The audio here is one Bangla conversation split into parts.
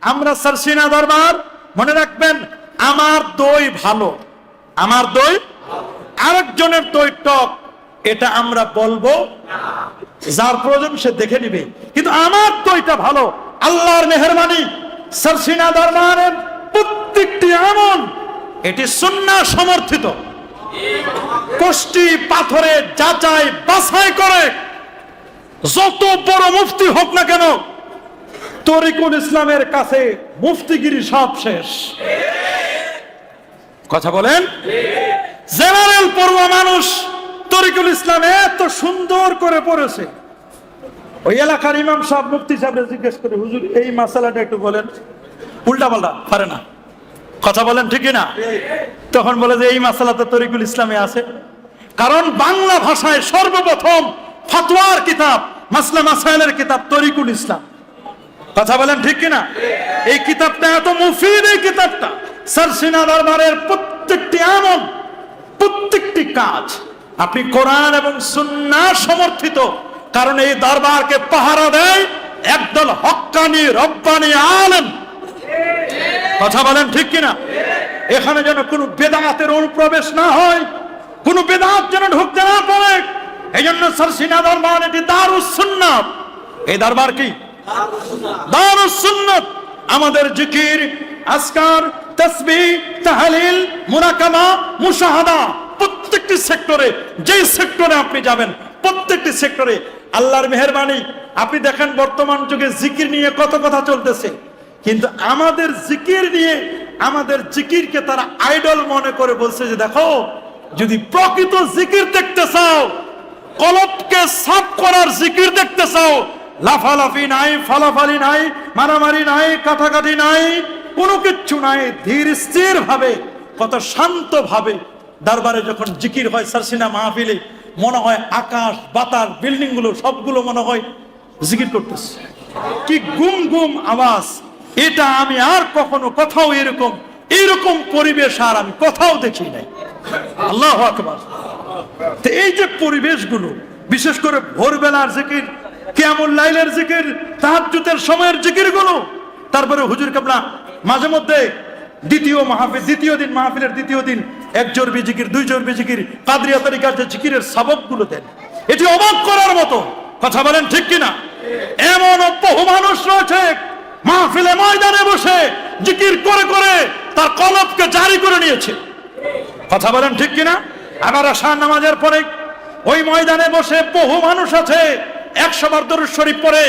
আমরা সারসিনা দরবার, মনে রাখবেন আমার দই ভালো, আমার দই আরেকজনের দই টক, এটা আমরা বলবো, যার প্রয়োজন সে দেখে নিবে, কিন্তু আমার দইটা ভালো। আল্লাহর মেহেরবানি, সারসিনা দরবারের প্রত্যেকটি আমল এটি সুন্নাহ সমর্থিত, কষ্টি পাথরে যাচাই বাছাই করে। যত বড় মুফতি হোক না কেন, তরিকুল ইসলামের কাছে মুফতিগিরি সব শেষ। কথা বলেন। জেনারেল পড়ুয়া মানুষ তরিকুল ইসলাম এত সুন্দর করে পড়েছে, ওই এলাকার ইমাম সাহেব মুফতি সাহেব জিজ্ঞেস করে, হুজুর এই মাসালাটা একটু বলেন, উল্টা পাল্টা পারে না। কথা বলেন ঠিক না? তখন বলে যে এই মাসালাটা তরিকুল ইসলামে আছে, কারণ বাংলা ভাষায় সর্বপ্রথম ফতোয়ার কিতাব, মাসলা মাসাইলের কিতাব তরিকুল ইসলাম। কথা বলেন ঠিক কিনা? এই কিতাবটা এত মুফিদ, এই কিতাবটা সারসিনা দরবারের প্রত্যেকটি আমল, প্রত্যেকটি কাজ আপনি কোরআন এবং সুন্নাহ সমর্থিত, কারণ এই দরবারকে পাহারা দেয় একদল হক্কানি রব্বানি আলেম। কথা বলেন ঠিক কিনা? এখানে যেন কোনো বেদাতের অনুপ্রবেশ না হয়, কোনো বেদাত যেন ঢুকতে না পারে। এই জন্য সারসিনা দরবার এটি দারুস সুন্নাত। এই দরবার কি? দারুস সুন্নাত। আমাদের জিকির, আজকার, তাসবিহ, তাহলিল, মুরাকাবা, মুশাহাদা, প্রত্যেকটি সেক্টরে, যেই সেক্টরে আপনি যাবেন প্রত্যেকটি সেক্টরে আল্লাহর মেহেরবানি। আপনি দেখেন বর্তমান যুগে জিকির নিয়ে কত কথা চলতেছে, কিন্তু আমাদের জিকির নিয়ে, আমাদের জিকিরকে তারা আইডল মনে করে বলছে যে দেখো, যদি প্রকৃত জিকির দেখতে চাও, কলবকে সাফ করার জিকির দেখতে চাও, লাফালাফি নাই, ফালাফালি নাই, মারামারি নাই, কাটাকাটি নাই, কোনো কিচ্ছু নাই, ধীর স্থির ভাবে, কত শান্ত ভাবে দরবারে যখন জিকির হয়, সারসিনা মাহফিলে মনে হয় আকাশ বাতাস বিল্ডিং গুলো সবগুলো মনে হয় জিকির করতেছে। কি গুম গুম আওয়াজ! এটা আমি আর কখনো কোথাও এরকম পরিবেশ আর আমি কোথাও দেখি নাই। আল্লাহু আকবার। তো এই যে পরিবেশগুলো, বিশেষ করে ভোরবেলার জিকির, কিয়ামুল লাইলের জিকির, তাহাজ্জুদের সময়ের জিকির গুলো, তারপরে হুজুর কেবলা মাঝে মধ্যে দ্বিতীয় দিন মাহফিলের দ্বিতীয় দিন 1 জরবি জিকির, 2 জরবি জিকির, কাদরিয়া তরিকার যে জিকিরের সবক গুলো দেন, এটি অবাক করার মতো। কথা বলেন ঠিক কিনা? এমন বহু মানুষ রয়েছে মাহফিলে ময়দানে বসে জিকির করে করে তার কলবকে জারি করে নিয়েছে। কথা বলেন ঠিক কিনা? আবার আশার নামাজের পরে ওই ময়দানে বসে বহু মানুষ আছে 100 বার দরুদ শরীফ পড়ে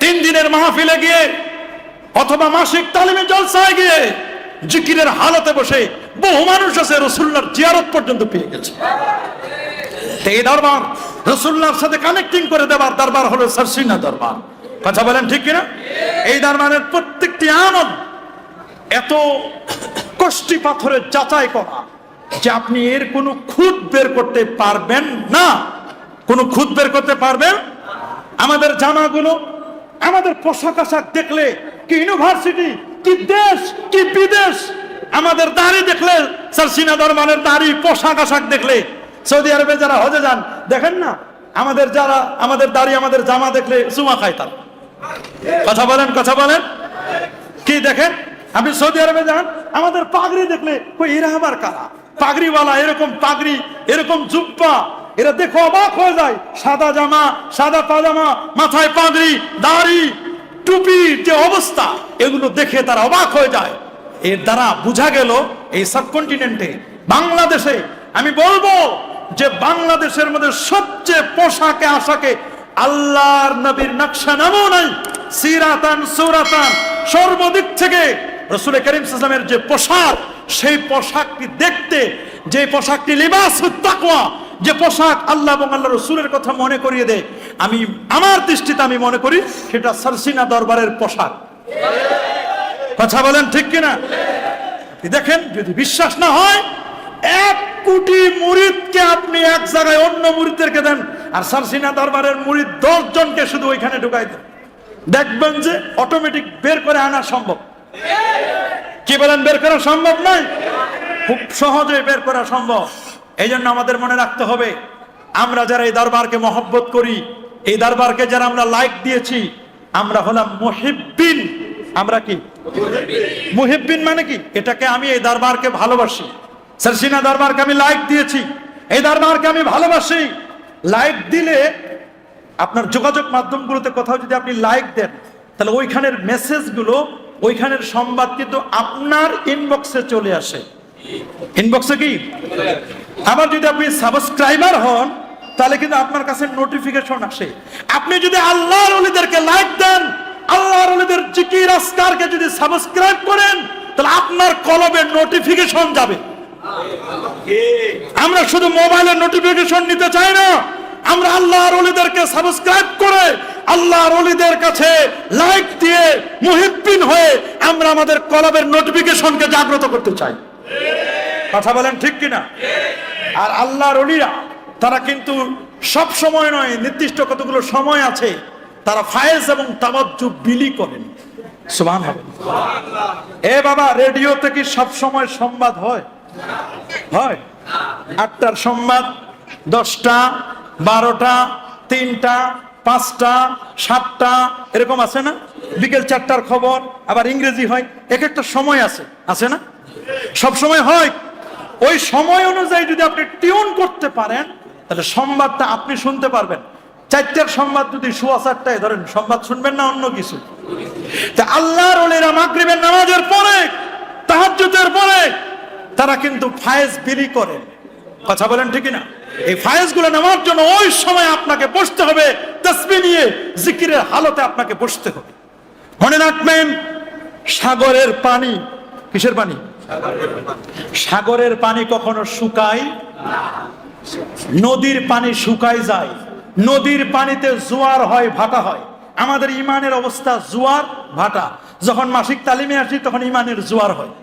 3 দিনের মাহফিলে গিয়ে অথবা মাসিক তালিমে জলসায় গিয়ে জিকিরের হালতে বসে বহু মানুষ আছে রাসূলুল্লাহর জিয়ারত পর্যন্ত পেয়ে গেছে। এই দরবার রাসূলুল্লাহর সাথে কানেক্টিং করে দেবার দরবার হলো সারসিনা দরবার। কথা বলেন ঠিক কিনা? এই দরবারের প্রত্যেকটি আমল এত কষ্টি পাথরে যাচাই করা যে আপনি এর কোনো খুঁত বের করতে পারবেন না, কোনো খুঁত বের করতে পারবেন। আমাদের জামাগুলো, আমাদের পোশাক আশাক দেখলে কি ইউনিভার্সিটি, কি দেশ, কি বিদেশ। আমাদের দাড়ি দেখলে, সারসিনা দরবারের দাড়ি, পোশাক আশাক দেখলে, সৌদি আরবে যারা হজে যান দেখেন না, আমাদের দাড়ি, আমাদের জামা দেখলে চুমা খায় তারা। কথা বলেন, কথা বলেন। কি দেখেন, আপনি সৌদি আরবে যান, আমাদের পাগড়ি দেখলে কই এরা আবার কারা? পাগড়িওয়ালা, এরকম পাগড়ি, এরকম জুব্বা, এরা দেখো অবাক হয়ে যায়। সাদা জামা, সাদা পাজামা, মাথায় পাগড়ি, দাড়ি, টুপি, যে অবস্থা, এগুলো দেখে তারা অবাক হয়ে যায়। এর দ্বারা বোঝা গেল এই সাবকন্টিনেন্টে, বাংলাদেশে, আমি বলবো যে বাংলাদেশের মধ্যে সবচেয়ে পোশাকে আশাকে আল্লাহর নবীর নকশা নমুনাই, সিরাতান সুরাতান, সর্বদিক থেকে রাসূল করিম সাল্লাল্লাহু আলাইহি ওয়াসাল্লামের যে পোশাক, সেই পোশাকটি দেখতে, যে পোশাকটি লিবাসুত তাকওয়া, যে পোশাক আল্লাহ এবং আল্লাহ রাসূলের কথা মনে করিয়ে দেয়, আমি আমার দৃষ্টিতে আমি মনে করি সেটা সারসিনা দরবারের পোশাক। কথা বলেন ঠিক কিনা? দেখেন, যদি বিশ্বাস না হয় 1 কোটি মুরিদকে আপনি এক জায়গায় অন্য মুরিদদেরকে দেন, আর সারসিনা দরবারের মুরিদ 10 জনকে শুধু ওইখানে ঢুকাই দেন, দেখবেন যে অটোমেটিক বের করে আনা সম্ভব। কি বলেন, বের করা সম্ভব নয়? খুব সহজে বের করা সম্ভব। এই জন্য আমাদের মনে রাখতে হবে, আমরা যারা এই দরবারকে মহব্বত করি, এই দরবারকে যারা আমরা লাইক দিয়েছি, আমরা হলাম মুহিব্বিন, আমরা কি মুহিব্বিন মানে কি? এটাকে আমি এই দরবারকে ভালোবাসি, সারসিনা দরবারকে আমি লাইক দিয়েছি, এই দরবারকে আমি ভালোবাসি। লাইক দিলে আপনার যোগাযোগ মাধ্যমগুলোতে কোথাও যদি আপনি লাইক দেন, তাহলে ওইখানের মেসেজগুলো, ওইখানের সংবাদ কিন্তু আপনার ইনবক্সে চলে আসে। ইনবক্সে কি? আবার যদি আপনি সাবস্ক্রাইবার হন, তাহলে কিন্তু আপনার কাছে নোটিফিকেশন আসে। আপনি যদি আল্লাহর ওলিদেরকে লাইক দেন, আল্লাহর ওলিদের জিকির আজকারকে যদি সাবস্ক্রাইব করেন, তাহলে আপনার কলবে নোটিফিকেশন যাবে। আমরা শুধু মোবাইলের নোটিফিকেশন নিতে চাই না, আমরা আল্লাহর ওলিদেরকে সাবস্ক্রাইব করে আল্লাহর ওলিদের কাছে লাইক দিয়ে মুহিব্বিন হয়ে আমরা আমাদের কলবের নোটিফিকেশনকে জাগ্রত করতে চাই। কথা বলেন ঠিক কিনা? আর আল্লাহর ওলিরা তারা কিন্তু সব সময় নয়, নির্দিষ্ট কতগুলো সময় আছে তারা ফায়েজ এবং তাওয়াজ্জুহ বিলি করেন। সুবহানাল্লাহ। এ বাবা, রেডিওতে কি সব সময় সংবাদ হয়? হয়। 8টার সংবাদ, 10টা, 12টা, 3টা, 5টা, 7টা, এরকম আছে না? বিকেল 4টার খবর, আবার ইংরেজি হয়। এক একটা সময় আছে, আছে না? সব সময় হয়। ওই সময় অনুযায়ী যদি আপনি টিউন করতে পারেন, তাহলে সংবাদটা আপনি শুনতে পারবেন। 4টার সংবাদ যদি 4:15টায় ধরেন, সংবাদ শুনবেন না অন্য কিছু? তা আল্লাহর ওলিরা মাগরিবের নামাজের পরে, তাহাজ্জুদের পরে তারা কিন্তু ফায়েজ বিলি করেন। কথা বলেন ঠিক না? এই ফায়েজ গুলো নেওয়ার জন্য ওই সময় আপনাকে বসতে হবে, তাসবিহ নিয়ে জিকিরের হালতে আপনাকে বসতে হবে। মনে রাখবেন, সাগরের পানি, কিসের পানি? সাগরের পানি কখনো শুকায় না। নদীর পানি শুকায় যায়। নদীর পানিতে জোয়ার হয়, ভাটা হয়। আমাদের ইমানের অবস্থা জোয়ার ভাটা। যখন মাসিক তালিমে আসি তখন ইমানের জোয়ার হয়।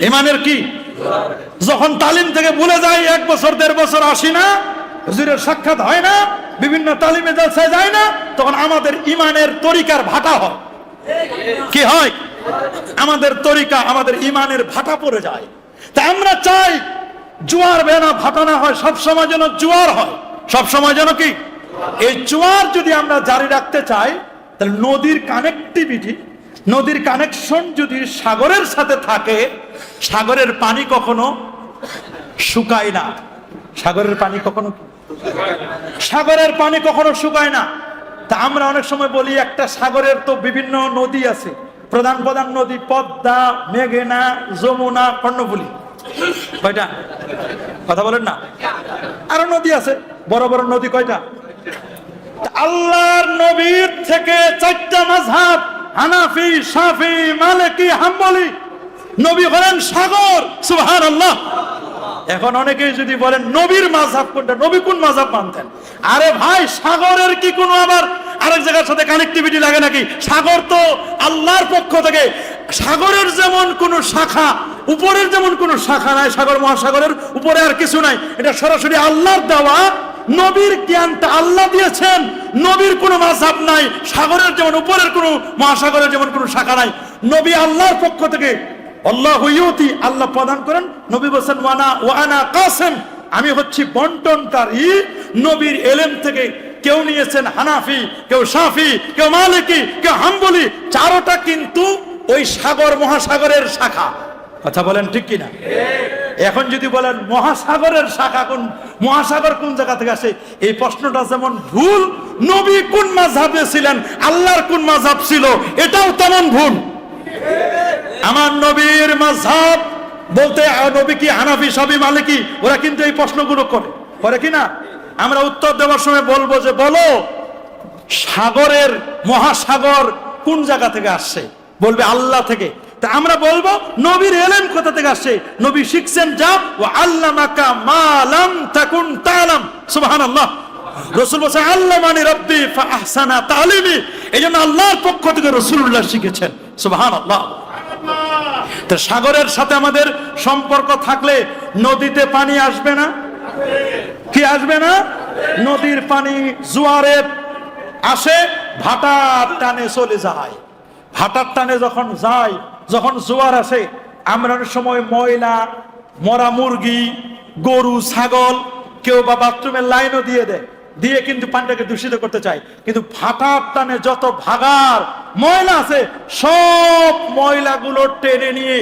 ইমানের কি? যখন তালিম থেকে ভুলে যাই, 1 বছর 1.5 বছর আসি না, হুজুরের সাক্ষাৎ হয় না, বিভিন্ন তালিমে জলসায় যায় না, তখন আমাদের ইমানের তরিকার ভাটা হয়। কি হয়? আমাদের তরিকা, আমাদের ইমানের ভাটা পড়ে যায়। তা আমরা চাই জোয়ার বেনা ভাটা না হয়, সব সময় যেন জোয়ার হয়। সব সময় যেন কি? এই জোয়ার যদি আমরা জারি রাখতে চাই, তাহলে নদীর কানেক্টিভিটি, নদীর কানেকশন যদি সাগরের সাথে থাকে, সাগরের পানি কখনো শুকায় না। সাগরের পানি কখনো, সাগরের পানি কখনো শুকায় না। তা আমরা অনেক সময় বলি, একটা সাগরের তো বিভিন্ন নদী আছে, প্রধান প্রধান নদী পদ্মা, মেঘনা, যমুনা, কর্ণফুলী। কয়টা? কথা বলেন না? আরো নদী আছে, বড় বড় নদী কয়টা? আল্লাহর নবীর থেকে 4টা মাযহাব, হানাফি, শাফি, মালিকি, হাম্বলি। নবী হলেন সাগর। সুবহানাল্লাহ। এখন অনেকেই যদি বলেন নবীর মাযহাব কোনটা, নবী কোন মাযহাব মানতেন? আরে ভাই, সাগরের কি কোনো আবার আরেক জায়গার সাথে কানেক্টিভিটি লাগে নাকি? সাগর তো আল্লাহর পক্ষ থেকে। সাগরের যেমন কোনো শাখা, উপরের যেমন কোনো শাখা নাই, সাগর মহাসাগরের উপরে আর কিছু নাই, এটা সরাসরি আল্লাহর দেওয়া। নবীর জ্ঞানটা আল্লাহ দিয়েছেন, নবীর কোনো মাযহাব নাই। সাগরের যেমন উপরের কোনো, মহাসাগরের যেমন কোনো শাখা নাই। নবী আল্লাহর পক্ষ থেকে, আল্লাহু ইউতি, আল্লাহ প্রদান করেন। নবী বলেন ওয়া আনা কাসিম, আমি হচ্ছি বন্টনকারী। নবীর ইলম থেকে কেউ নিয়েছেন হানাফি, কেউ শাফি, কেউ মালিকি, কেউ হাম্বলি। চারোটা কিন্তু ওই সাগর মহাসাগরের শাখা। কথা বলেন ঠিক কিনা? এখন যদি বলেন মহাসাগরের শাখা কোন, মহাসাগর কোন জায়গা থেকে আসে, এই প্রশ্নটা যেমন ভুল, নবী কোন মাযহাবে ছিলেন, আল্লাহর কোন মাযহাব ছিল, এটাও তেমন ভুল। আমার নবীর মাযহাব বলতে নবী কি হানাফি, শাফি, মালিকি, ওরা কিন্তু এই প্রশ্নগুলো করে কি না? আমরা উত্তর দেওয়ার সময় বলবো যে, বলো সাগরের, মহাসাগর কোন জায়গা থেকে আসছে? বলবে আল্লাহ থেকে। তা আমরা বলবো নবীর ইলম কোথা থেকে আসছে? নবী শিখছেন যা, ওয়া আল্লামাকা মা লাম তাকুন তা'লাম। সুবহানাল্লাহ। রাসূল বলেন আল্লামানি রাব্বি ফা আহসানা তা'লিমি। এইজন্য আল্লাহর পক্ষ থেকে রাসূলুল্লাহ শিখেছেন। সুবহানাল্লাহ। তো সাগরের সাথে আমাদের সম্পর্ক থাকলে নদীতে পানি আসবে না? কি আসবে না? নদীর পানি জোয়ারে আসে, ভাটার টানে চলে যায়। ভাটার টানে যখন যায়, যখন জোয়ার আসে, আমরা অনেক সময় ময়লা, মরা মুরগি, গরু, ছাগল, কেউ বা বাথরুমের লাইনও দিয়ে দেয়, দিয়ে কিন্তু পানিটাকে দূষিত করতে চায়। কিন্তু ভাটার টানে যত ভাগার ময়লা আছে, সব ময়লাগুলো টেনে নিয়ে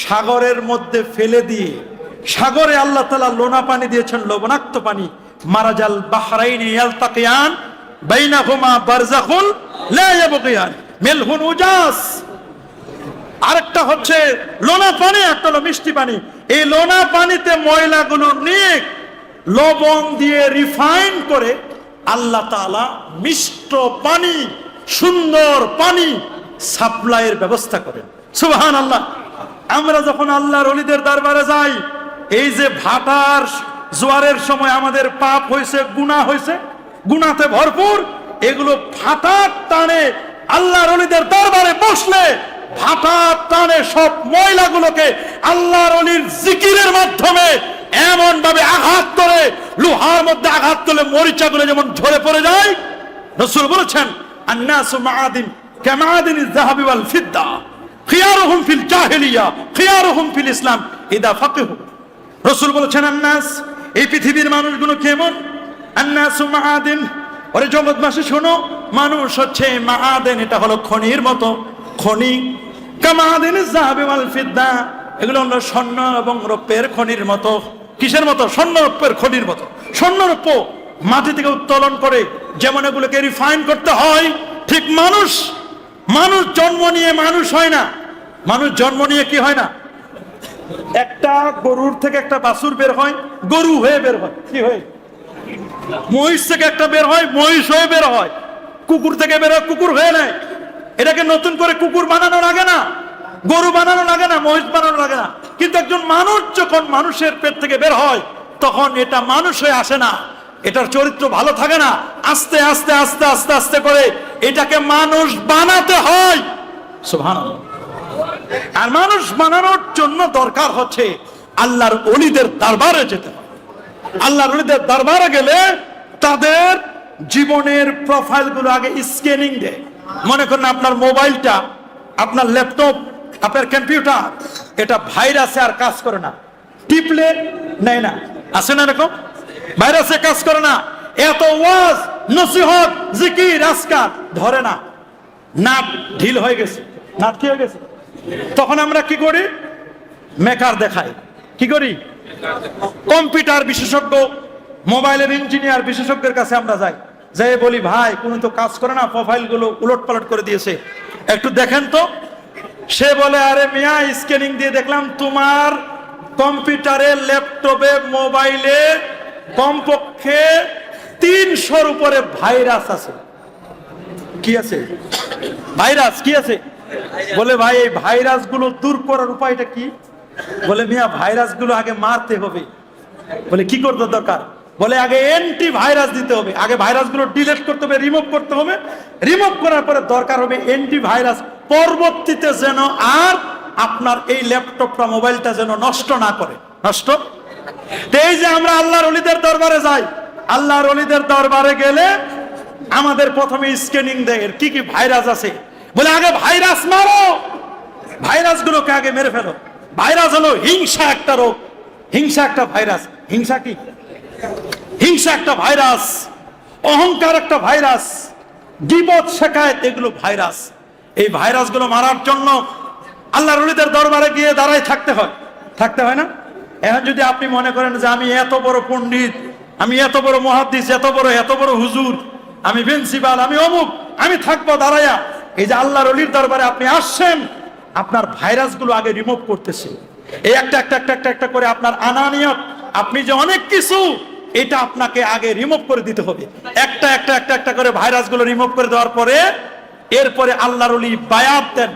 সাগরের মধ্যে ফেলে দিয়ে, সাগরে আল্লাহ তাআলা লোনা পানি দিয়েছেন, লবণাক্ত পানি। মারাজাল বাহরাইনি ইয়ালতাকিয়ান বাইনাহুমা বারযাখুল লা ইয়াবগিয়ান মিলহুন উজাস। আরেকটা হচ্ছে লোনা পানি, একটা হলো মিষ্টি পানি। এই লোনা পানিতে ময়লাগুলো নিয়ে লবণ দিয়ে রিফাইন করে আল্লাহ তাআলা মিষ্ট পানি, সুন্দর পানি সাপ্লাইয়ের ব্যবস্থা করেন। সুবহানাল্লাহ। আমরা যখন আল্লাহর ওলিদের দরবারে যাই, এই যে ভাটার জোয়ারের সময় আমাদের পাপ হয়েছে, গুনাহ হয়েছে, গুনাতে ভরপুর, এগুলো ভাটার টানে আল্লাহর ওলিদের দরবারে বসলে ভাটার টানে সব ময়লাগুলোকে আল্লাহর ওলির জিকিরের মাধ্যমে এমন ভাবে আঘাত করে, লোহার মধ্যে আঘাত করলে মরিচাগুলো যেমন ঝরে পড়ে যায়। রাসূল বলেছেন, আন্নাসু মাআদিন কামাআদিনিজ যাহাবি ওয়াল ফিদ্দা খিয়ারুহুম ফিল জাহিলিয়া খিয়ারুহুম ফিল ইসলাম ইদা ফাকিহু। রাসূল বলেছেন, আন্নাস, এই পৃথিবীর মানুষগুলো কেমন? আন্নাসু মাআদিন, ওরে জগৎবাসী শোনো, মানুষ হচ্ছে মাআদিন, এটা হলো খনির মতো, খনি। কামাআদিনিজ যাহাবি ওয়াল ফিদ্দা, এগুলো হলো স্বর্ণ এবং রৌপ্যের খনির মতো। কিসের মতো? স্বর্ণ রৌপ্যের খনির মতো। স্বর্ণ রৌপ্য মাটি থেকে উত্তোলন করে যেমন এগুলোকে রিফাইন করতে হয়, ঠিক মানুষ, মানুষ জন্ম নিয়ে মানুষ হয় না। মানুষ জন্ম নিয়ে কি হয় না? একটা গরুর থেকে একটা বাছুর বের হয়, গরু হয়ে বের হয়। কি হয়? মহিষ থেকে একটা বের হয়, মহিষ হয়ে বের হয়। কুকুর থেকে বের হয়, কুকুর হয়ে নেয়। এটাকে নতুন করে কুকুর বানানো লাগে না, গরু বানানো লাগে না, মহিষ বানানো লাগে না। কিন্তু একজন মানুষ যখন মানুষের পেট থেকে বের হয়, তখন এটা মানুষ হয়ে আসে না, এটার চরিত্র ভালো থাকে না। আস্তে আস্তে আস্তে আস্তে আস্তে করে এটাকে মানুষ বানাতে হয়। সুবহানাল্লাহ। আর মানুষ বানানোর জন্য দরকার হচ্ছে আল্লাহর ওলিদের দরবারে যেতে হবে। আল্লাহর ওলিদের দরবারে গেলে তাদের জীবনের প্রোফাইলগুলো আগে স্ক্যানিং দেয়। মনে করেন আপনার মোবাইলটা, আপনার ল্যাপটপ, আপনার কম্পিউটার, এটা ভাইরাসে আর কাজ করে না, টিপলে নেয় না, আছে না এরকম? ভাইরাসে কাজ করে না, এত ওয়াজ নসিহত জিকির আজকার ধরে না, নাট ঢিল হয়ে গেছে, নাট কি হয়ে গেছে। তখন আমরা কি করি? মেকার দেখাই। কি করি? কম্পিউটার বিশেষজ্ঞ, মোবাইলের ইঞ্জিনিয়ার বিশেষজ্ঞের কাছে আমরা যাই, যাই বলি, ভাই কোনো তো কাজ করে না, প্রোফাইলগুলো উলট পালট করে দিয়েছে, একটু দেখেন তো। সে বলে, আরে মিয়া, স্ক্যানিং দিয়ে দেখলাম তোমার কম্পিউটারে, ল্যাপটপে, মোবাইলে কমপক্ষে 300-র উপরে ভাইরাস আছে। কি আছে? ভাইরাস কি আছে? বলে, ভাই এই ভাইরাস গুলো দূর করার উপায়টা কি? বলে, মিয়া ভাইরাস গুলো আগে মারতে হবে। বলে, কি করতে দরকার? বলে, আগে অ্যান্টি ভাইরাস দিতে হবে, আগে ভাইরাস গুলো ডিলিট করতে হবে, রিমুভ করতে হবে, রিমুভ করার পরে দরকার হবে অ্যান্টি ভাইরাস, পরবর্তীতে যেন আর আপনার এই ল্যাপটপটা, মোবাইলটা যেন নষ্ট না করে। নষ্ট? এই যে আমরা আল্লাহর ওলিদের দরবারে যাই, আল্লাহর ওলিদের দরবারে গেলে আমাদের প্রথমে স্ক্যানিং দেয় কি কি ভাইরাস আছে। বলে, আগে ভাইরাস মারো, ভাইরাস গুলোকে আগে মেরে ফেলো। ভাইরাস হলো হিংসা একটা রোগ, হিংসা একটা ভাইরাস। হিংসা কি? হিংসা একটা ভাইরাস, অহংকার একটা ভাইরাস, গীবত শেখায়েত, এগুলো ভাইরাস। এই ভাইরাসগুলো মারার জন্য আল্লাহর ওলিদের দরবারে গিয়ে দাঁড়ায় থাকতে হয়। থাকতে হয় না? এখন যদি আপনি মনে করেন যে আমি এত বড় পণ্ডিত, আমি এত বড় মুহাদ্দিস, এত বড় হুজুর, আমি প্রিন্সিপাল, আমি অমুক, আমি থাকবো দাঁড়ায়া, এই যে আল্লাহর ওলির দরবারে আপনি আসছেন, আপনার ভাইরাসগুলো আগে রিমুভ করতেছে। এই একটা একটা একটা একটা একটা করে আপনার আনানিয়ত, আপনি যে অনেক কিছু, এটা আপনাকে আগে রিমুভ করে দিতে হবে। একটা একটা একটা একটা করে ভাইরাসগুলো রিমুভ করে দেওয়ার পরে এরপরে আল্লাহর ওলি বায়াত দেন।